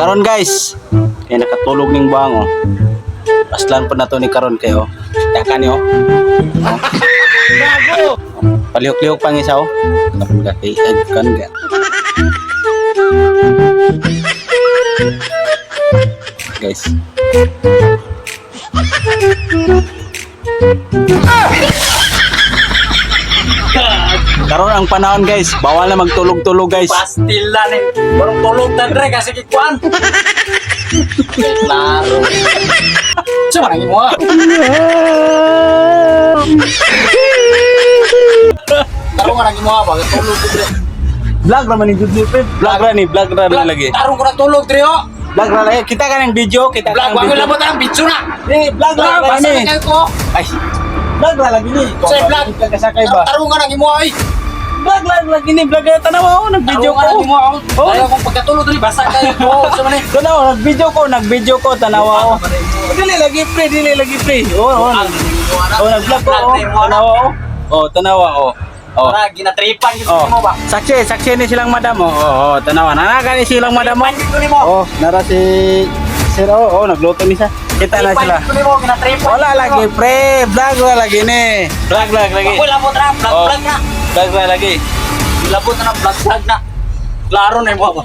Karon guys, kay nakatulog ning buang oh. Paslan po na to ni karon kayo. Taka niyo. Gago. Palihok-lihok pang isa oh. Kapag kay kan ga. Guys. Karon ang panahon guys, bawal na magtulog-tulog guys. Pastilan eh. Barang tulog na dre kasi kikuan. Klaro. Cuma nangin mo. Tarong ka nangin mo bakit tulog ko dre. Vlog naman ni Good Life. Vlog ra lagi. Tarong ko na tulog dre oh. Vlog ra lagi. Kita ka ng video, kita Vlog ka ng bago video. labot ang bitso na. Vlog ra Basa lagi na ni. ko. Ay. Vlog ra lagi ni. Say vlog. Kasakay ba? Tarong ka nangin mo ay. Vlog lagi ni. Vlog ra tanaw ako, nag-video Tarong ka nangin mo ko. ako. Ayaw kong pagkatulog dre basa kayo ko. Sa man eh. Tanaw, nag-video ko, tanaw ako. Dili lagi pre. Oh, nag-vlog ko. Tanaw ako. Oh, tanaw ako. Oh. Para ginatripan yung Oh. mo ba? Saksi ni silang madam oh. Oh, tanawan. Nanaga ni silang madam oh. Tripan dito ni mo. Oh, nara si Sir oh, nagluto ni siya. Kita na sila. Tripan dito ni mo ginatripan. Wala lagi pre, vlog ra lagi ni. Vlog lagi. Ako labot na, vlog Oh. vlog na. Vlog ra lagi. Labot na vlog na. Klaro na mo.